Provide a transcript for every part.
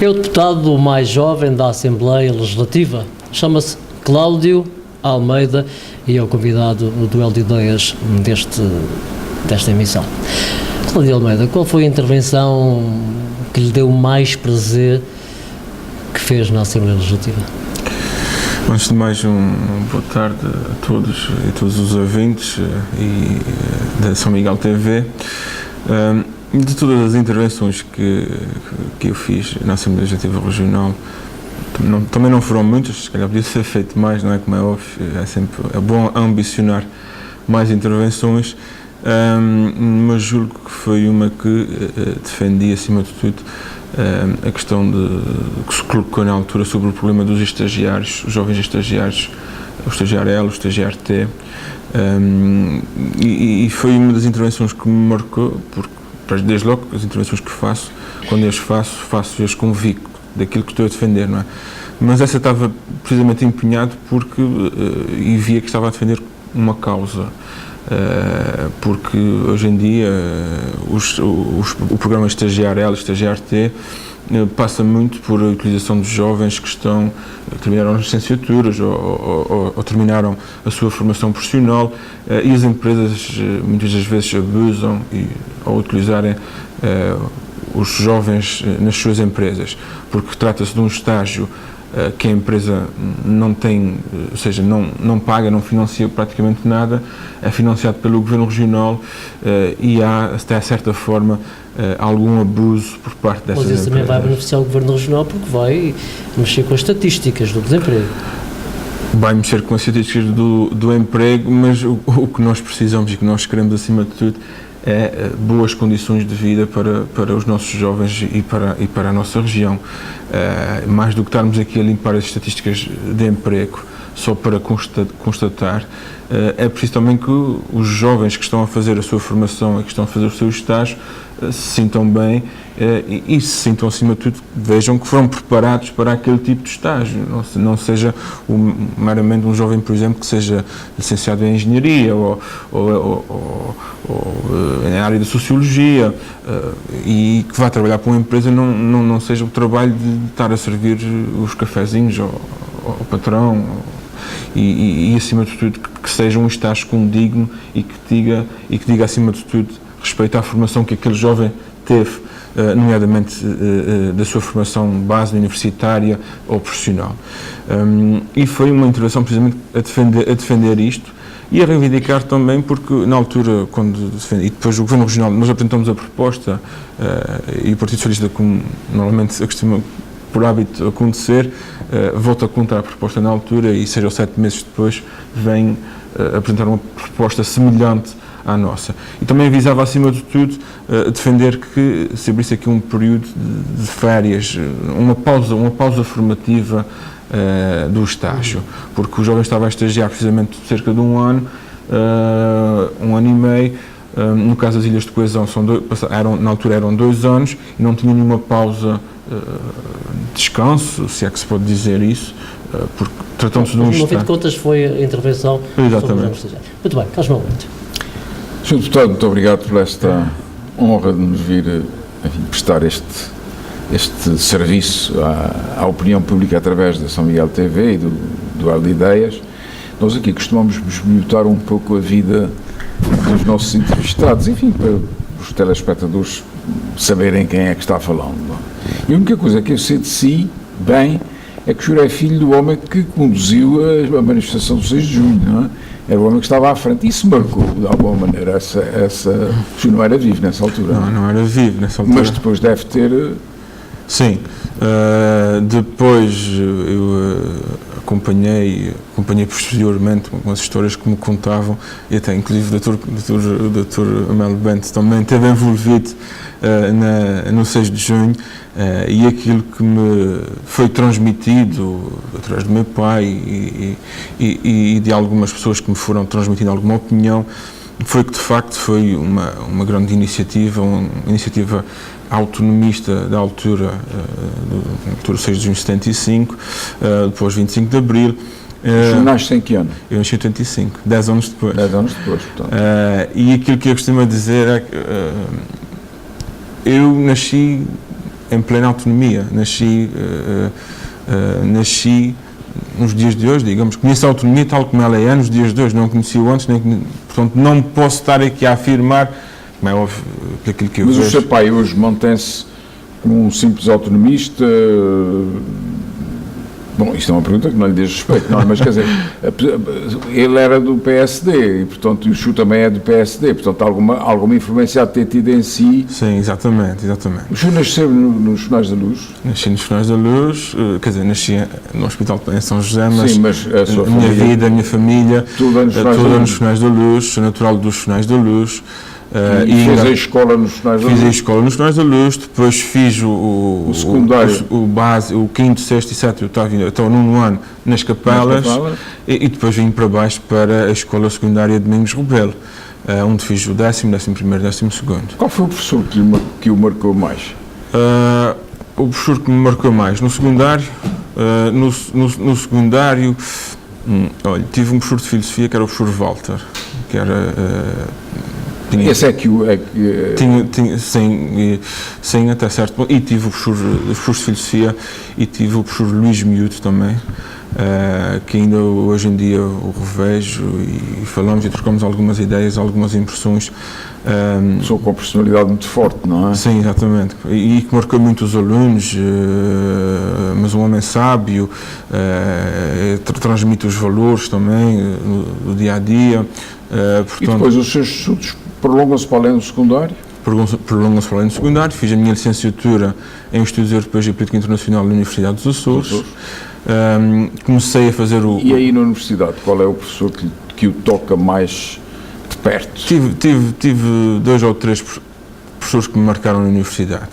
É o deputado mais jovem da Assembleia Legislativa. Chama-se Cláudio Almeida e é o convidado do Duelo de Ideias desta emissão. Cláudio Almeida, qual foi a intervenção que lhe deu mais prazer que fez na Assembleia Legislativa? Antes de mais, boa tarde a todos e todos os ouvintes da São Miguel TV. De todas as intervenções que eu fiz na Assembleia Legislativa Regional, também não foram muitas, se calhar podia ser feito mais, não é? Como é óbvio, é bom ambicionar mais intervenções, mas julgo que foi uma que defendi, acima de tudo, a questão que se colocou na altura sobre o problema dos estagiários, os jovens estagiários, o estagiário L, o estagiário T, e foi uma das intervenções que me marcou, porque desde logo as intervenções que faço, quando as faço-as convicto daquilo que estou a defender, não é? Mas essa estava precisamente empenhado porque e via que estava a defender uma causa, porque hoje em dia o programa Estagiário L, Estagiário T passa muito por a utilização de jovens que terminaram as licenciaturas ou terminaram a sua formação profissional, e as empresas muitas das vezes abusam ao utilizarem os jovens nas suas empresas, porque trata-se de um estágio que a empresa não tem, ou seja, não paga, não financia praticamente nada, é financiado pelo Governo Regional, e há, até de certa forma, algum abuso por parte dessas empresas. Mas isso também vai beneficiar o Governo Regional porque vai mexer com as estatísticas do desemprego. Vai mexer com as estatísticas do emprego, mas o que nós precisamos e que nós queremos, acima de tudo, é boas condições de vida para os nossos jovens e para a nossa região. Mais do que estarmos aqui a limpar as estatísticas de emprego só para constatar, é preciso também que os jovens que estão a fazer a sua formação e que estão a fazer o seu estágio se sintam bem e se sintam, acima de tudo, vejam que foram preparados para aquele tipo de estágio, não seja meramente um jovem, por exemplo, que seja licenciado em Engenharia ou na área da Sociologia e que vá trabalhar para uma empresa, não seja o trabalho de estar a servir os cafezinhos ao patrão, e acima de tudo que seja um estágio digno e que diga acima de tudo respeito à formação que aquele jovem teve, nomeadamente da sua formação base universitária ou profissional. E foi uma intervenção precisamente a defender isto e a reivindicar também, porque na altura, e depois o Governo Regional, nós apresentamos a proposta, e o Partido Socialista, como normalmente costuma por hábito acontecer, volta contra a proposta na altura e 6 ou 7 meses depois vem apresentar uma proposta semelhante à nossa. E também visava, acima de tudo, defender que se abrisse aqui um período de férias, uma pausa formativa do estágio, porque o jovem estava a estagiar precisamente cerca de um ano e meio. No caso das Ilhas de Coesão, na altura eram 2 anos e não tinha nenhuma pausa de descanso, se é que se pode dizer isso, porque tratando-se de um estágio. No fim de contas foi a intervenção. Exatamente. Muito bem, Carlos Malmente. Sr. Deputado, muito obrigado por esta honra de nos vir prestar este serviço à opinião pública através da São Miguel TV e do Duelo de Ideias. Nós aqui costumamos esmiuçar um pouco a vida dos nossos entrevistados, enfim, para os telespectadores saberem quem é que está falando. E a única coisa que eu sei de si, bem, é que o senhor é filho do homem que conduziu a manifestação do 6 de junho, não é? Era o homem que estava à frente. Isso marcou, de alguma maneira, o senhor não era vivo nessa altura. Não era vivo nessa altura. Mas depois deve ter... Sim. Depois eu acompanhei posteriormente algumas histórias que me contavam, e até inclusive o Dr. Amelo Bento também esteve envolvido no 6 de junho, e aquilo que me foi transmitido através do meu pai e de algumas pessoas que me foram transmitindo alguma opinião, foi que de facto foi uma grande iniciativa, uma iniciativa autonomista da altura, do 6 de junho de 75, depois 25 de Abril. O senhor nasce em que ano? Eu nasci em 85, 10 anos depois. 10 anos depois, portanto. E aquilo que eu costumo dizer é que eu nasci em plena autonomia. Nasci nos dias de hoje, digamos, conheço a autonomia tal como ela é nos dias de hoje, não a conheci-o antes, portanto não posso estar aqui a afirmar, como é óbvio, aquilo que eu vejo. Mas o seu pai hoje mantém-se como um simples autonomista? Bom, isto é uma pergunta que não lhe diz respeito, não é? Mas quer dizer, ele era do PSD e, portanto, o senhor também é do PSD, portanto, alguma influência há de ter tido em si. Sim, exatamente. O senhor nasceu nos Finais da Luz? Nasci nos Finais da Luz, quer dizer, nasci no Hospital em São José, mas, sim, mas a minha vida, a minha família, tudo é nos Finais da Luz, sou natural dos Finais da Luz. E fez a escola nos Finais da Luz? Fiz a escola nos Finais da Luz, depois fiz o secundário, o base, o 5º, 6º e 7º, até o 9º ano nas Capelas, e depois vim para baixo para a escola secundária Domingos Rebelo, onde fiz o 10º, 11º, 12º. Qual foi o professor que o marcou mais? O professor que me marcou mais no secundário, olha, tive um professor de filosofia que era o professor Walter, que era... Esse é que o... Sim, até certo ponto. E tive os professores de filosofia e tive o professor Luís Miúdo também, que ainda hoje em dia o revejo e falamos e trocamos algumas ideias, algumas impressões. Sou com personalidade muito forte, não é? Sim, exatamente. E que marcou muito os alunos, mas um homem sábio, transmite os valores também do dia a dia. Portanto, e depois os seus estudos prolongam-se para além do secundário? Prolongam-se para além do secundário. Fiz a minha licenciatura em Estudos Europeus e Política Internacional na Universidade dos Açores. Comecei a fazer o... E aí na universidade, qual é o professor que o toca mais de perto? Tive 2 ou 3 professores que me marcaram na universidade.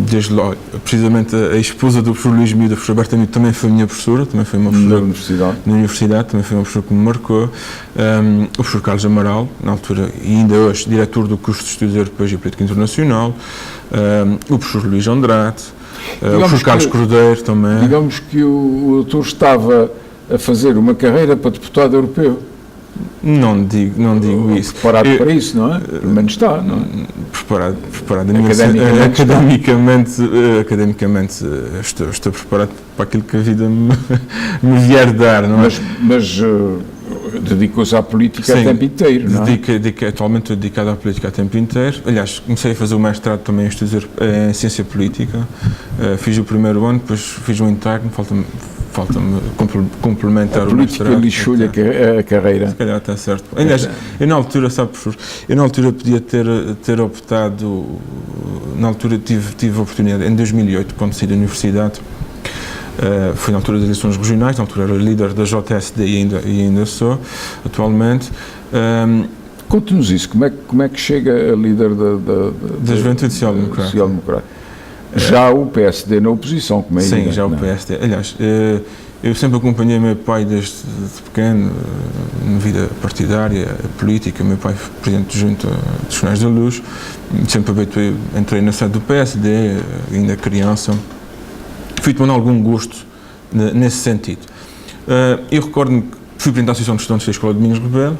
Desde logo, precisamente a esposa do professor Luís Miúdo, a professora Berta Miúdo, também foi minha professora, também foi uma professora na universidade, também foi uma professora que me marcou. O professor Carlos Amaral, na altura e ainda hoje, diretor do curso de Estudos Europeus e Política Internacional, o professor Luís Andrade, o professor Carlos Cordeiro também. Digamos que o doutor estava a fazer uma carreira para deputado europeu. Não digo isso. Preparado para isso, não é? Pelo menos está, não é? Preparado. Academicamente estou preparado para aquilo que a vida me vier dar, não é? Mas dedicou-se à política a tempo inteiro, não é? Atualmente dedicado à política a tempo inteiro. Aliás, comecei a fazer o mestrado também em Ciência Política. Fiz o primeiro ano, depois fiz um interno, falta-me complementar o mestrado. A política lixou-lhe a carreira. Se calhar está certo. Aliás, eu na altura, sabe, professor, podia ter optado, na altura tive a oportunidade, em 2008, quando saí da universidade, foi na altura das eleições regionais, na altura era líder da JSD e ainda sou, atualmente. Conte-nos isso, como é que chega a líder da Juventude Social-Democrata? Já o PSD na oposição, como é sim, evidente, já o PSD. Aliás, eu sempre acompanhei meu pai desde pequeno, na vida partidária, política. Meu pai foi presidente junto dos Finais da Luz, sempre entrei na sede do PSD, ainda criança. Fui tomando algum gosto nesse sentido. Eu recordo-me que fui presidente da Associação de Estudantes da Escola de Domingos Rebelo.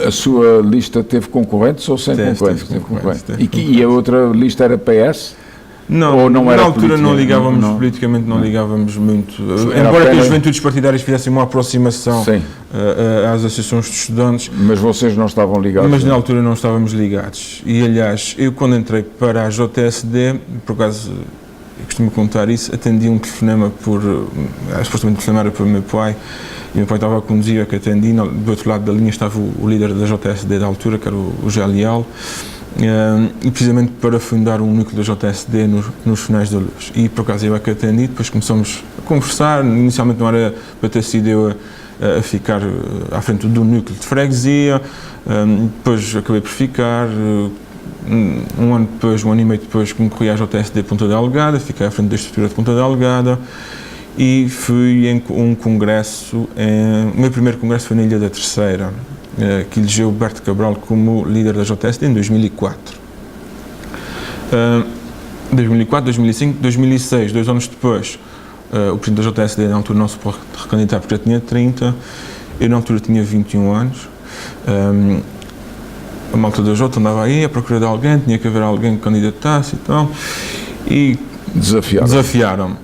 A sua lista teve concorrentes ou sem concorrentes? Teve concorrentes. E a outra lista era PS? Não, ou não era na altura não ligávamos, politicamente não ligávamos muito. Embora que as juventudes partidárias fizessem uma aproximação às associações de estudantes. Mas vocês não estavam ligados? Mas na altura não estávamos ligados. E aliás, eu quando entrei para a JSD, por acaso, eu costumo contar isso, atendi um telefonema supostamente telefonado para o meu pai, e meu pai estava a conduzir, que atendi, do outro lado da linha estava o líder da JSD da altura, que era o José Leal, e precisamente para fundar um núcleo da JSD nos Finais da Luz. E por acaso eu é que atendi, depois começamos a conversar, inicialmente não era para ter sido eu a ficar à frente do núcleo de freguesia, depois acabei por ficar. Um ano e meio depois concorri à JSD de Ponta Delgada, fiquei à frente da estrutura de Ponta Delgada e fui em um congresso, o meu primeiro congresso foi na Ilha da Terceira, que elegeu Berto Cabral como líder da JSD em 2004. 2004, 2005, 2006, 2 anos depois, o presidente da JSD na altura não se pôde recandidatar porque já tinha 30, eu na altura tinha 21 anos. a malta da Jota andava aí a procurar de alguém, tinha que haver alguém que candidatasse e tal, e desafiaram-me.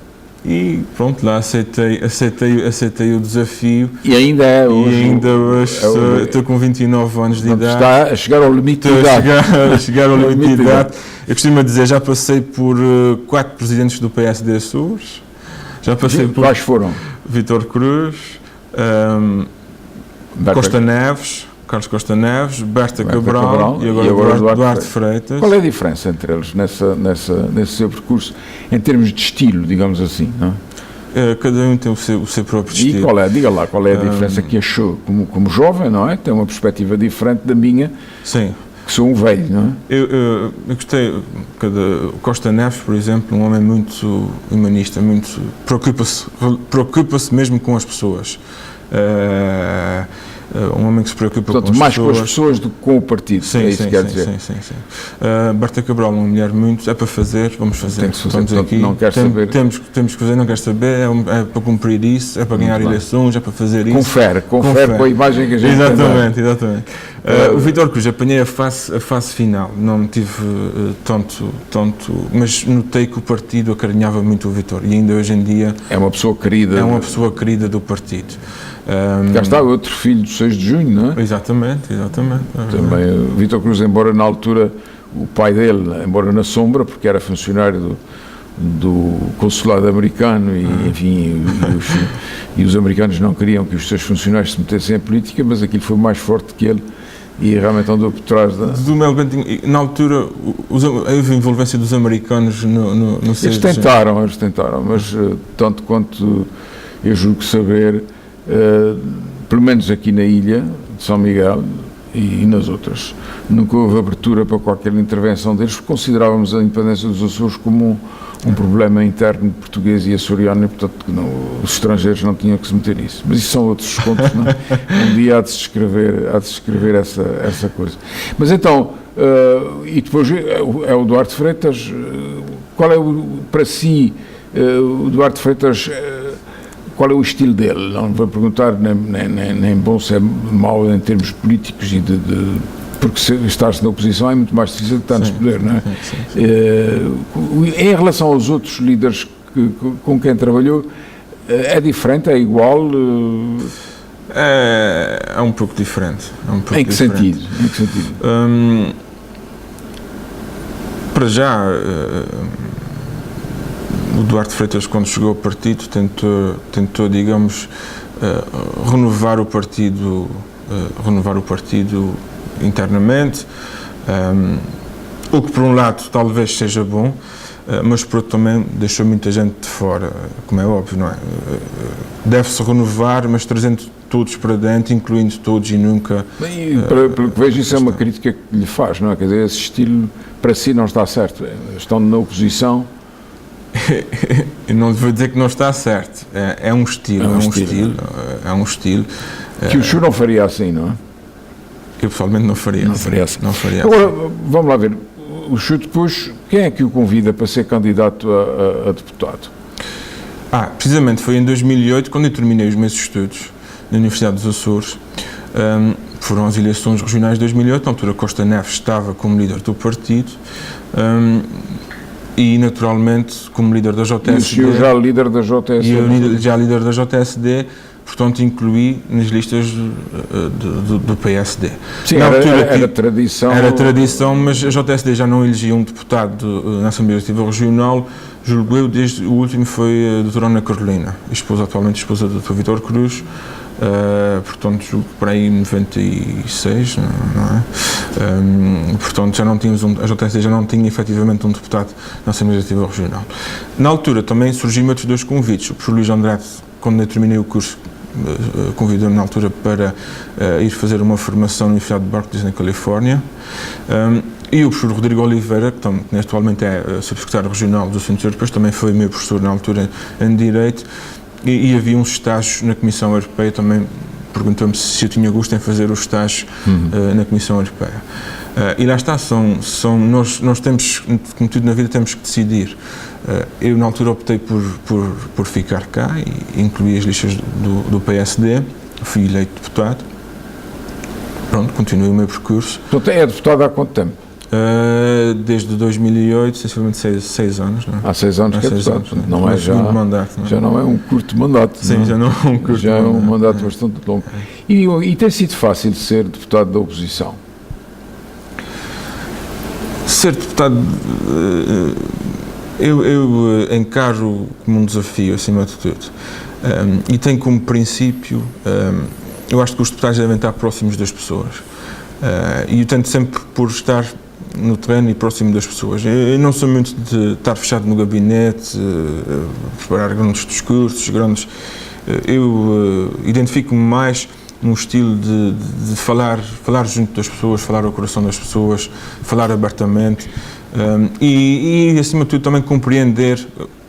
E pronto, lá aceitei o desafio. E ainda é hoje. E ainda hoje estou com 29 anos de idade. Está a chegar ao limite de idade. A chegar ao limite de idade. Eu costumo dizer, já passei por 4 presidentes do PSD Açores. Já passei por... Quais foram? Vítor Cruz, Costa Neves, Carlos Costa Neves, Berta Cabral e agora Duarte Freitas. Qual é a diferença entre eles nesse seu percurso, em termos de estilo, digamos assim, não é? Cada um tem o seu próprio estilo. E qual é, diga lá, qual é a diferença que achou como jovem, não é? Tem uma perspectiva diferente da minha, sim, que sou um velho, não é? Eu gostei, Costa Neves, por exemplo, um homem muito humanista, muito preocupa-se mesmo com as pessoas. Um homem que se preocupa com as pessoas. Mais com as pessoas do que com o partido, sim, é isso que quer dizer. Sim. Berta Cabral, uma mulher muito, é para fazer, vamos fazer. Tem que se fazer, estamos aqui, não quer saber. Temos que fazer, não quer saber, é para cumprir isso, é para ganhar eleições, é para fazer isso. Confere com a imagem que a gente Exatamente. O Vítor Cruz, apanhei a fase final, não tive tanto, mas notei que o partido acarinhava muito o Vítor e ainda hoje em dia é uma pessoa querida. É uma pessoa querida do partido. Cá está outro filho do 6 de junho, não é? Exatamente. Também o Vítor Cruz, embora na altura o pai dele, embora na sombra, porque era funcionário do consulado americano e enfim, e os americanos não queriam que os seus funcionários se metessem em política, mas aquilo foi mais forte que ele e realmente andou por trás da... Do Mel Bentinho, na altura, houve envolvência dos americanos no Eles tentaram, mas tanto quanto eu julgo saber, pelo menos aqui na ilha de São Miguel e nas outras, nunca houve abertura para qualquer intervenção deles, porque considerávamos a independência dos Açores como um problema interno português e açoriano e, portanto, os estrangeiros não tinham que se meter nisso. Mas isso são outros contos, não é? Um dia há de se escrever essa coisa. Mas então, e depois é o Duarte Freitas, qual é para si, o Duarte Freitas, qual é o estilo dele? Não vou perguntar nem bom se é mau em termos políticos e porque estar-se na oposição é muito mais difícil de estar no poder, não é? Sim. Em relação aos outros líderes com quem trabalhou, é diferente, é igual? É um pouco diferente. Em que sentido? Para já, o Duarte Freitas, quando chegou ao partido, tentou, digamos, renovar o partido internamente, o que por um lado talvez seja bom, mas por outro também deixou muita gente de fora, como é óbvio, não é? Deve-se renovar, mas trazendo todos para dentro, incluindo todos e nunca... Pelo que vejo, isso é uma crítica que lhe faz, não é? Quer dizer, esse estilo para si não está certo. Estão na oposição... Eu não lhe vou dizer que não está certo. É um estilo. Que o senhor não faria assim, não é? Eu pessoalmente não faria assim. Agora, vamos lá ver. O senhor depois, quem é que o convida para ser candidato a deputado? Precisamente foi em 2008, quando eu terminei os meus estudos na Universidade dos Açores. Foram as eleições regionais de 2008, na altura Costa Neves estava como líder do partido. E, naturalmente, como líder da JSD... E o senhor já líder da JSD? E eu já líder da JSD, portanto, incluí nas listas do PSD. Sim, era tradição... Era tradição, mas a JSD já não elegia um deputado na Assembleia Legislativa Regional, julgo eu, desde o último foi a doutora Ana Carolina, atualmente esposa do Dr. Vítor Cruz, portanto, julgo que por aí em 96, não é? Portanto, já não tínhamos a JSD já não tinha efetivamente um deputado na Assembleia Legislativa Regional. Na altura também surgiram outros 2 convites. O professor Luís Andrade, quando eu terminei o curso, convidou-me na altura para ir fazer uma formação na Universidade de Berkeley, na Califórnia. E o professor Rodrigo Oliveira, que atualmente é subsecretário regional dos Assuntos Europeus, também foi meu professor na altura em Direito, e havia uns estágios na Comissão Europeia, também perguntou-me se eu tinha gosto em fazer os estágios na Comissão Europeia. E lá está, nós temos, como tudo na vida, temos que decidir. Eu, na altura, optei por ficar cá e incluí as listas do PSD, fui eleito deputado. pronto, continuei o meu percurso. Portanto, é deputado há quanto tempo? Desde 2008, sensivelmente 6 anos. Não é? Há 6 anos que é deputado. Anos, não é já, mandato, não é? Já não é um curto mandato. Sim, não é? já não é um curto já mandato. É um mandato bastante longo. E tem sido fácil ser deputado da oposição? Ser deputado, eu encaro como um desafio, acima de tudo. E tenho como princípio, eu acho que os deputados devem estar próximos das pessoas. E eu tento sempre por estar no terreno e próximo das pessoas. Eu não sou muito de estar fechado no gabinete, preparar grandes discursos, eu identifico-me mais num estilo de falar junto das pessoas, falar ao coração das pessoas, falar abertamente e acima de tudo também compreender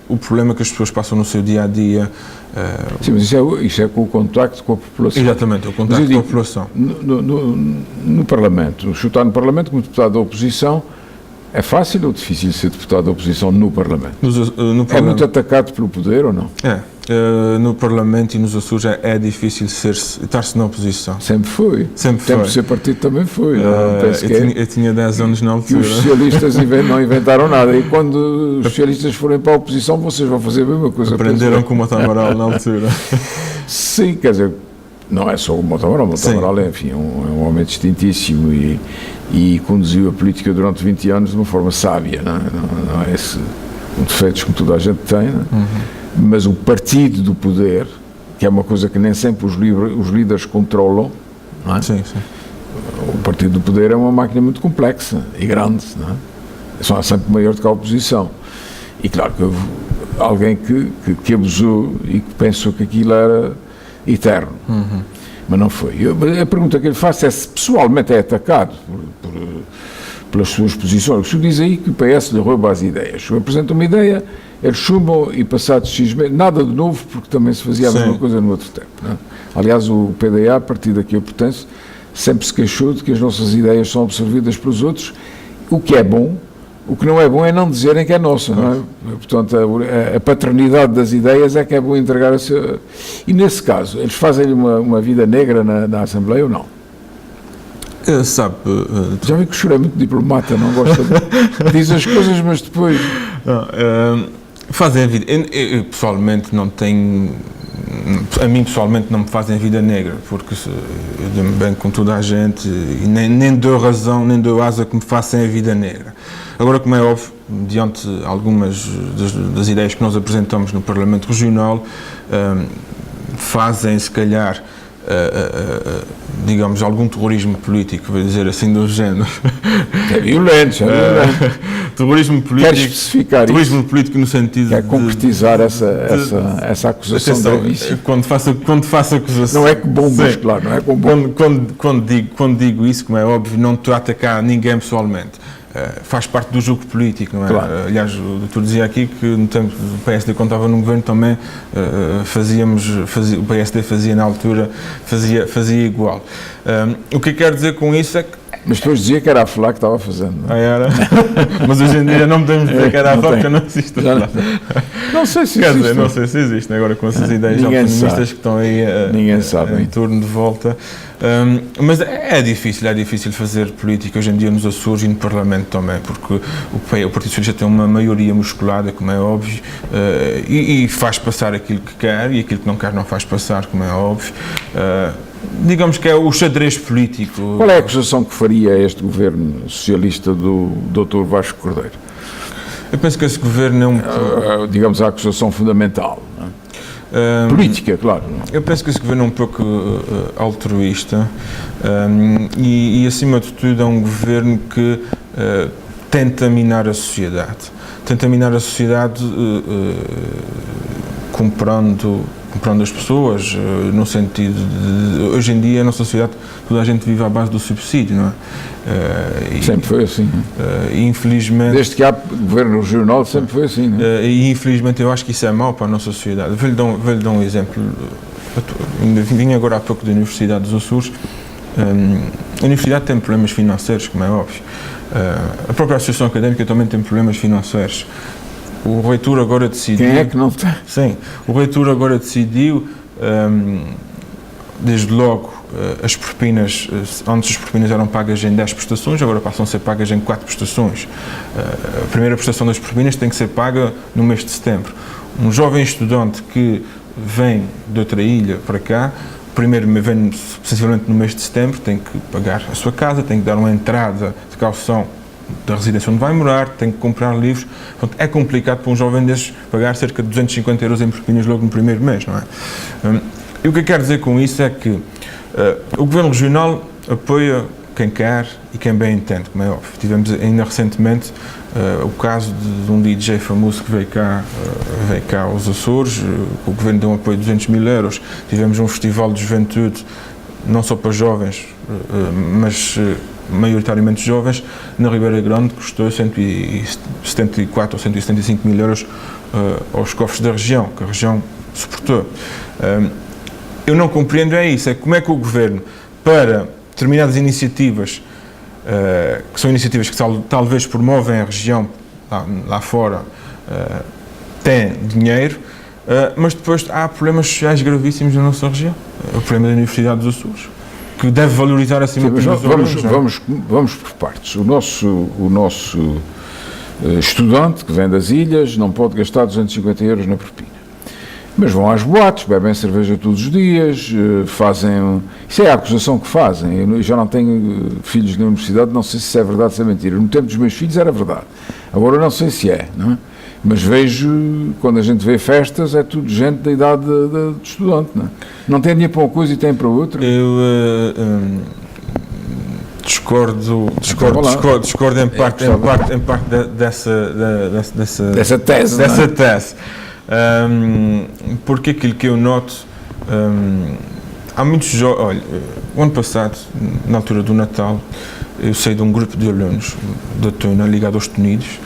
o problema que as pessoas passam no seu dia-a-dia. Sim, mas isso é com o contacto com a população. Exatamente, o contacto com a população. No Parlamento, chutar no Parlamento como deputado da oposição, é fácil ou difícil ser deputado da oposição no Parlamento? É muito atacado pelo poder ou não? No Parlamento e nos Açores é difícil estar-se na oposição. Sempre foi. Sempre foi. Tempo de ser partido também foi. Eu tinha 10 anos na altura. Que os socialistas não inventaram nada. E quando os socialistas forem para a oposição, vocês vão fazer a mesma coisa. Aprenderam com o Mota Amaral na altura. Sim, quer dizer, não é só o Mota Amaral. O Mota Amaral é um homem distintíssimo e conduziu a política durante 20 anos de uma forma sábia. Não é esse um defeitos que toda a gente tem, não é? Mas o partido do poder, que é uma coisa que nem sempre os líderes controlam, não é? Sim. O partido do poder é uma máquina muito complexa e grande, não é? Só sempre maior do que a oposição. E claro que houve alguém que abusou e que pensou que aquilo era eterno, mas não foi. A pergunta que eu lhe faço é se pessoalmente é atacado pelas suas posições. O senhor diz aí que o PS lhe rouba as ideias. O senhor apresenta uma ideia, eles chumbam e passados X meses, nada de novo, porque também se fazia a mesma coisa no outro tempo. Não é? Aliás, o PDA, a partir daqui eu pertenço, sempre se queixou de que as nossas ideias são absorvidas pelos outros, o que é bom. O que não é bom é não dizerem que é nossa, não é? Portanto, a paternidade das ideias é que é bom entregar a seu... E nesse caso, eles fazem-lhe uma vida negra na Assembleia ou não? Sabe... Já vi que o senhor é muito diplomata, não gosta de... Diz as coisas, mas depois... Fazem a vida... Eu pessoalmente não tenho... A mim pessoalmente não me fazem vida negra, porque eu dou-me bem com toda a gente e nem dou razão, nem dou asa que me façam a vida negra. Agora, como é óbvio, diante algumas das ideias que nós apresentamos no Parlamento Regional, fazem, se calhar, digamos, algum terrorismo político, vou dizer assim, do género. É violento, Terrorismo político. Quer especificar terrorismo político no sentido quer concretizar essa acusação gravíssima. Quando faço acusação... Não é com bombas, claro, não é com bombas. Quando digo isso, como é óbvio, não estou a atacar ninguém pessoalmente. Faz parte do jogo político, não é? Claro. Aliás, o doutor dizia aqui que no tempo do PSD, quando estava no governo, também o PSD fazia na altura, fazia igual. O que eu quero dizer com isso é que... Mas depois dizia que era a FLA que estava fazendo. Não é? Era? Mas hoje em dia não podemos dizer que era a FLA porque não existe. Não sei se Quer existe. dizer, não sei se existe, agora com essas ideias autonomistas que estão aí em torno de volta. Mas é difícil fazer política hoje em dia nos Açores e no Parlamento também, porque o Partido Socialista tem uma maioria musculada, como é óbvio, e faz passar aquilo que quer, e aquilo que não quer não faz passar, como é óbvio. Digamos que é o xadrez político. Qual é a acusação que faria este governo socialista do Dr. Vasco Cordeiro? Eu penso que esse governo é digamos, a acusação fundamental. Não é? Política, claro. Eu penso que esse governo é um pouco altruísta e, acima de tudo, é um governo que tenta minar a sociedade. Tenta minar a sociedade comprando as pessoas, no sentido de... Hoje em dia, na nossa sociedade, toda a gente vive à base do subsídio, não é? Sempre foi assim. Infelizmente... Desde que há governo regional, sempre foi assim, não é? E infelizmente eu acho que isso é mau para a nossa sociedade. Vou-lhe dar um exemplo. Vim agora há pouco da Universidade dos Açores. A Universidade tem problemas financeiros, como é óbvio. A própria Associação Académica também tem problemas financeiros. O reitor agora decidiu... Quem é que não tem? Sim, o reitor agora decidiu desde logo, as propinas, antes as propinas eram pagas em 10 prestações, agora passam a ser pagas em 4 prestações. A primeira prestação das propinas tem que ser paga no mês de setembro. Um jovem estudante que vem de outra ilha para cá, primeiro vem sensivelmente no mês de setembro, tem que pagar a sua casa, tem que dar uma entrada de caução da residência onde vai morar, tem que comprar livros. Portanto, é complicado para um jovem destes pagar cerca de 250 euros em propinas logo no primeiro mês, não é? E o que eu quero dizer com isso é que o Governo Regional apoia quem quer e quem bem entende, como é óbvio. Tivemos ainda recentemente o caso de um DJ famoso que veio cá aos Açores, o Governo deu um apoio de 200 mil euros. Tivemos um festival de juventude, não só para jovens, mas maioritariamente jovens, na Ribeira Grande, que custou 174 ou 175 mil euros aos cofres da região, que a região suportou. Eu não compreendo isso, é como é que o Governo, para determinadas iniciativas, que são iniciativas que talvez promovem a região lá fora, tem dinheiro, mas depois há problemas sociais gravíssimos na nossa região. O problema da Universidade dos Açores, que deve valorizar acima de tudo. Vamos por partes. O nosso estudante que vem das ilhas não pode gastar 250 euros na propina. Mas vão às boates, bebem cerveja todos os dias, fazem... Isso é a acusação que fazem. Eu já não tenho filhos na universidade, não sei se isso é verdade ou se é mentira. No tempo dos meus filhos era verdade. Agora não sei se é, não é? Mas vejo, quando a gente vê festas, é tudo gente da idade de estudante, não é? Não tem dinheiro para uma coisa e tem para outra. Eu discordo em parte dessa tese. Porque aquilo que eu noto, há muitos jovens. Olha, o ano passado, na altura do Natal, eu saí de um grupo de alunos da Tuna, ligado aos Tunidos,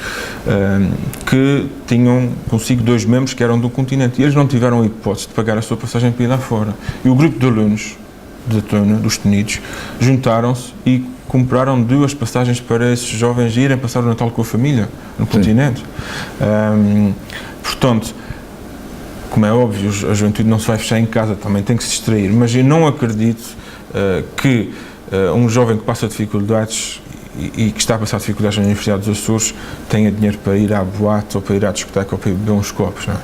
que tinham consigo 2 membros que eram do continente, e eles não tiveram a hipótese de pagar a sua passagem para ir lá fora. E o grupo de alunos da Tuna, dos Tunidos, juntaram-se e compraram 2 passagens para esses jovens irem passar o Natal com a família no continente. Portanto, como é óbvio, a juventude não se vai fechar em casa, também tem que se distrair, mas eu não acredito que um jovem que passa dificuldades e que está a passar dificuldades na Universidade dos Açores tenha dinheiro para ir à boate ou para ir à discoteca ou para ir beber uns copos, não é?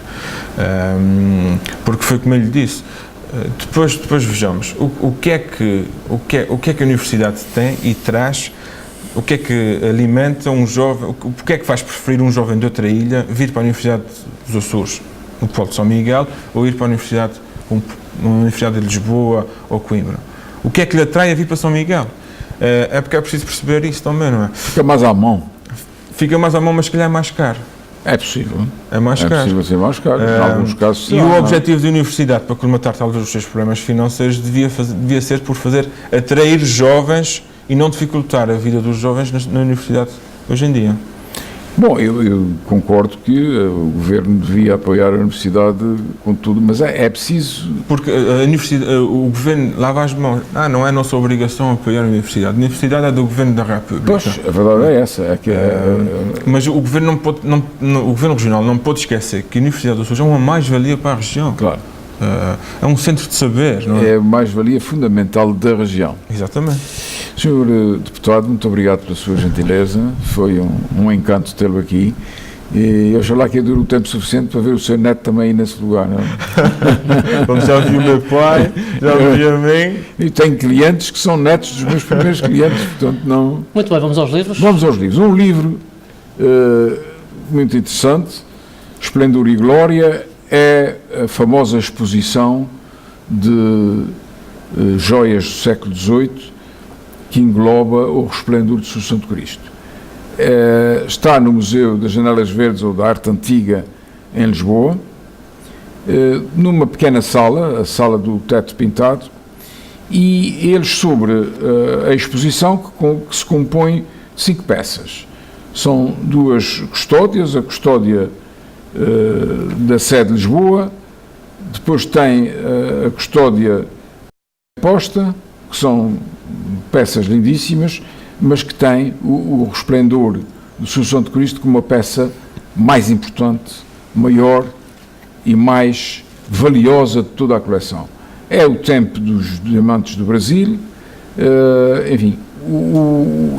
Porque foi como eu lhe disse. Depois vejamos o que é que a universidade tem e traz, o que é que alimenta um jovem, porque é que faz preferir um jovem de outra ilha vir para a Universidade dos Açores, no Polo de São Miguel, ou ir para a Universidade de Lisboa ou Coimbra? O que é que lhe atrai a vir para São Miguel? É porque é preciso perceber isso também, não é? Fica mais à mão. Fica mais à mão, mas se calhar é mais caro. É possível. É mais caro. É possível ser mais caro, em alguns casos. E o objetivo da universidade, para colmatar talvez os seus problemas financeiros, devia ser por atrair jovens e não dificultar a vida dos jovens na universidade hoje em dia. Bom, eu concordo que o Governo devia apoiar a Universidade com tudo, mas é preciso... Porque a Universidade, o Governo lava as mãos. Não é nossa obrigação apoiar a Universidade. A Universidade é do Governo da República. Pois, a verdade é essa. Mas o Governo o Governo Regional não pode esquecer que a Universidade do Açores é uma mais-valia para a região. Claro. É um centro de saber, não é? É a mais-valia fundamental da região. Exatamente. Senhor Deputado, muito obrigado pela sua gentileza, foi um encanto tê-lo aqui, e oxalá que dure o tempo suficiente para ver o seu neto também aí nesse lugar, não é? Como já vi o meu pai, já vi a mim. E tenho clientes que são netos dos meus primeiros clientes, portanto não... Muito bem, vamos aos livros? Vamos aos livros. Um livro muito interessante, Esplendor e Glória, é a famosa exposição de joias do século XVIII, que engloba o resplendor de São Santo Cristo. Está no Museu das Janelas Verdes ou da Arte Antiga, em Lisboa, numa pequena sala, a sala do teto pintado, e eles sobre a exposição que se compõe de 5 peças. São 2 custódias, a custódia da sede de Lisboa, depois tem a custódia posta, que são peças lindíssimas, mas que tem o resplendor do São Santo Cristo como uma peça mais importante, maior e mais valiosa de toda a coleção. é o tempo dos diamantes do Brasil, enfim,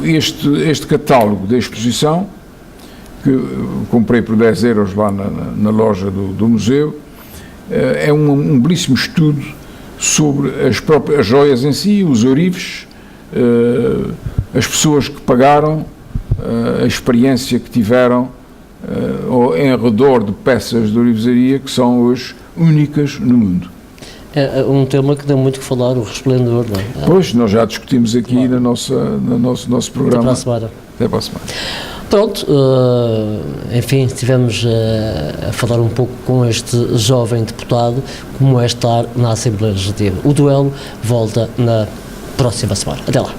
este catálogo da exposição, que comprei por 10 euros lá na loja do museu, é um belíssimo estudo sobre as próprias joias em si, os ourives, as pessoas que pagaram, a experiência que tiveram em redor de peças de ourivesaria que são hoje únicas no mundo. É um tema que dá muito que falar, o resplendor, não é? Pois, nós já discutimos aqui no nosso programa. Até para a semana. Até para a semana. Pronto, enfim, estivemos a falar um pouco com este jovem deputado, como é estar na Assembleia Legislativa. O duelo volta na próxima semana. Até lá.